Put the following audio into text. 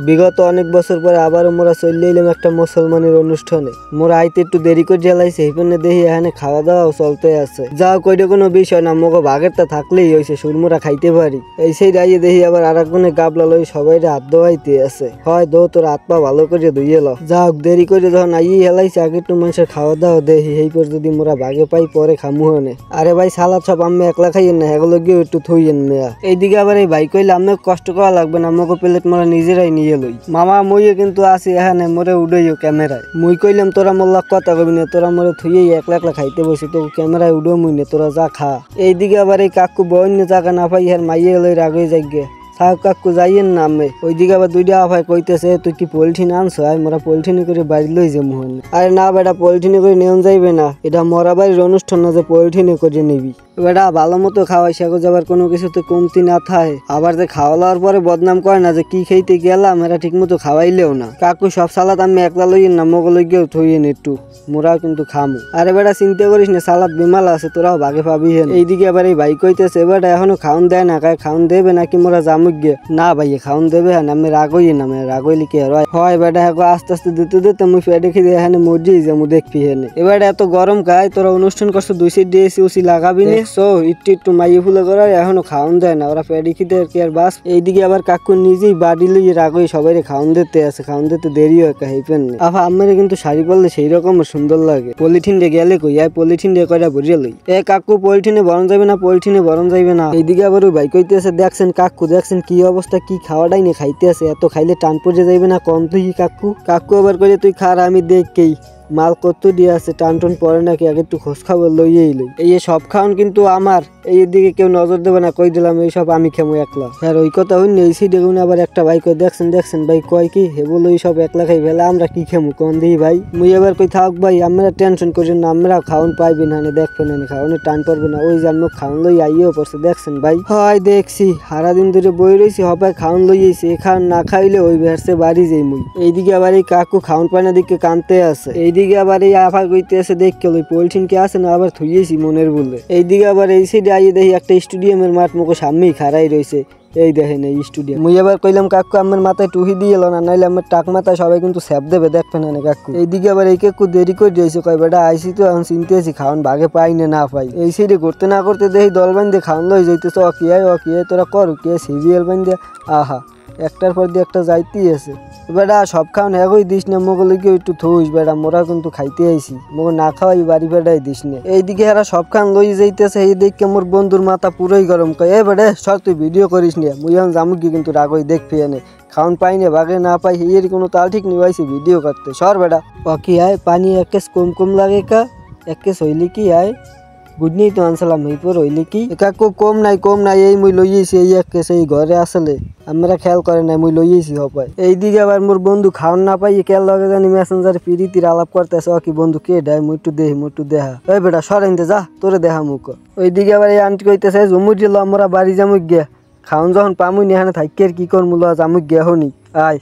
বিগত অনেক বছর পরে আবারও মোরা চলে এলাম একটা মুসলমানের অনুষ্ঠানে। মোরা আইতে একটু দেরি করে জ্বালাইছে, এই জন্য দেখি এখানে খাওয়া দাওয়াও চলতে আছে। যা কইটা কোনো বিষয় না, মগো ভাগেরটা থাকলেই হয়েছে, সুরমোরা খাইতে পারি। এই সেই রাইয়ে দেখি আবার আর একজনে গাবলা লই সবাই হাত ধোয়াইতে আছে। হয় দো তোর হাত পা ভালো করে ধুইয়ে ল। যা দেরি করে যখন আই হেলাইছে, আগে একটু মানুষের খাওয়া দাওয়া দেখি, এই পর যদি মোরা ভাগে পাই পরে খামু হনে। আরে ভাই সালাদ সব আমি একলা খাইয়েন না, এগুলো গিয়ে একটু থইয়েন মেয়া। এইদিকে আবার এই ভাই কইলে আমি কষ্ট করা লাগবে না, আমাকে প্লেট মোরা নিজেরাই নিয়ে লই। মামা মুইয়ে কিন্তু আসি এখানে, মোরে উড়াইও ক্যামেরায়। মুই কইলাম তোরা মোল্লা কথা কবি না, তোরা মোরে থুইয়েই একলা একলা খাইতে বসে, তো ক্যামেরায় উড়ো মুই না, তোরা যা খা। এইদিকে আবার এই কাকু বন্য জায়গা না পাই আর মাইয়ে লই রাগে যাই গে। সাহেব কাকু যাইয়েন না আমি। ওইদিকে আবার দুইটা আফাই কইতেছে তুই কি পলিথিন আনছো? আয় মোরা পলিথিনে করে বাড়ি লই যে মোহন। আরে না বেটা, পলিথিনে করে নেওয়া যাইবে না, এটা মরা বাড়ির অনুষ্ঠান না যে পলিথিনে করে নিবি। বেটা ভালো মতো খাওয়াই, সেগো যাবার কোনো কিছু তো কমতি না থাকে। আবার যে খাওয়া লওয়ার পরে বদনাম করে না যে কি খাইতে গেলাম, এরা ঠিক মতো খাওয়াইলেও না। কাকু সব সালাদ আমি একলা লইয়েন না, মগো লই গিয়েও থইয়েন একটু, মোরাও কিন্তু খামু। আরে বেটা চিন্তা করিস না, সালাদ বিমাল আছে, তোরাও ভাগে পাবি হেন। এইদিকে আবার এই ভাই কইতেছে বেটা এখনো খাউন দেয় না, কায় খাউন দেবে নাকি মোরা জামুক গে? না ভাইয়ে খাউন দেবে হ্যাঁ, আমি রাগই না, রাগইলি কি হয় বেটা। হ্যাঁ আস্তে আস্তে দিতে দিতে মুই পেটে খেয়ে এখানে মরিয়ে যাবো দেখবি হেনে। এবার এত গরম গায়ে তোরা অনুষ্ঠান করছো, 2 সাইড দিয়ে এসি উসি লাগাবি নে। সো একটু একটু মাইয়ে ফুলে করে এখনো খাওন দেয় না, ওরা পেটে খেতে আর কি আর বাস। এইদিকে আবার কাকু নিজেই বাড়ি লইয়ে রাগই সবাই খাওন দিতে আছে, খাওন দিতে দেরি হয় কাহিপেন না। আফা আমার কিন্তু শাড়ি পরলে সেই রকম সুন্দর লাগে। পলিথিন দিয়ে গেলে কই আয়, পলিথিন দিয়ে কয়টা ভরিয়ে লই। এ কাকু পলিথিনে বরণ যাবে না, পলিথিনে বরণ যাইবে না। এইদিকে আবার ওই ভাই কইতেছে দেখছেন কাকু দেখছেন কি অবস্থা, কি খাওয়াটাই নে খাইতে আছে, এত খাইলে টান পড়ে যাইবে না কম তুই কাকু? কাকু আবার কইলে তুই খার আমি দেখকেই মাল কত দিয়ে আছে, টান টান পরে নাকি, আগে একটু খোঁজ খবর লইয়েই লই। এই সব খাওয়ান কিন্তু আমার, এই দিকে কেউ নজর দেবে না, কই দিলাম এই সব আমি খেমো একলা। হ্যাঁ ওই কথা হইনি, এই সিডে আবার একটা ভাই কই দেখছেন দেখছেন ভাই কয় কি হে বলো এই সব একলা খাই ফেলে, আমরা কি খেমু কোন দিই ভাই? মুই এবার কই থাক ভাই, আমরা টেনশন করেন না, আমরা খাওয়ান পাইবি না, দেখবেন না খাওয়ানে টান পড়বে না। ওই যে আমি খাওয়ান লই আইও পড়ছে দেখছেন ভাই। হয় দেখছি সারাদিন ধরে বই রয়েছি, হবাই খাওয়ান লইয়েছি, এখান না খাইলে ওই বেরছে বাড়ি যাই মুই। এইদিকে আবার এই কাকু খাওয়ান পায়না দিকে কানতে আছে। এইদিকে আবার এই আফা কইতে আছে দেখকে ওই পলিথিন কে আছে না আবার থুইয়েছি মনের বলে। এইদিকে আবার এই সাইডে আইয়ে দেখি একটা স্টেডিয়ামের মাঠ মুখো সামনেই খাড়াই রয়েছে। এই দেখেন এই স্টুডিয়াম। মুই এবার কইলাম কাকু আমার মাথায় টুহি দিয়ে এলো না, নাইলে আমার টাক মাথায় সবাই কিন্তু স্যাপ দেবে দেখবেন না কাকু। এইদিকে আবার এই কাকু দেরি করে দিয়েছে, কয় বেটা আইসি তো এখন চিনতে আছি, খাওয়ান ভাগে পাই না পাই। এই সাইডে করতে না করতে দেখি দল বান্ধে খাওয়ান লই যাইতেছে, অকিয়ায় তোরা কর কে সিরিয়াল বান্ধে। আহা একটার পর দিয়ে একটা যাইতেই আছে। বেটা সব খাওয়ান একই দিস না, মোগলে গিয়ে একটু থইস বেটা, মোরা কিন্তু খাইতে আইসি, মোগ না খাওয়াই বাড়ি বেটাই দিস না। এইদিকে এরা সব খান লই যাইতেছে, এই দেখে মোর বন্ধুর মাথা পুরোই গরম। কয় এ বেটা সর তুই ভিডিও করিস নি, মুই এখন জামুকি কিন্তু রাগই দেখবি এনে খাওয়ান পাই না ভাগে না পাই, এর কোনো তাল ঠিক নিয়ে আইসি ভিডিও করতে। সর বেটা অকি আয় পানি এক কেস কম কম লাগে কা, এক কেস হইলে কি আয় বুঝনি তো আনসালাম এইপর হইলে কি কাকু কম নাই এই মুই লইয়েছি এই এক কেস এই ঘরে আসলে আমরা খেয়াল করে নাই মুই লইয়েছি হপায়। এইদিকে আবার মোর বন্ধু খাওয়ান না পাই খেয়াল লগে জানি মেসেঞ্জারে পিরিতির আলাপ করতেছে, কি বন্ধু কে ডাই মুই একটু দেহি মুই একটু দেখা। ওই বেটা সরাইতে যা তোরে দেখা মুখ। ওইদিকে আবার এই আন্টি কইতেছে জমুর দিল আমরা বাড়ি যামুক গিয়া, খাওন যখন পামুই এখানে থাকি আর কি করমু, যামুক গিয়া হনি আয়।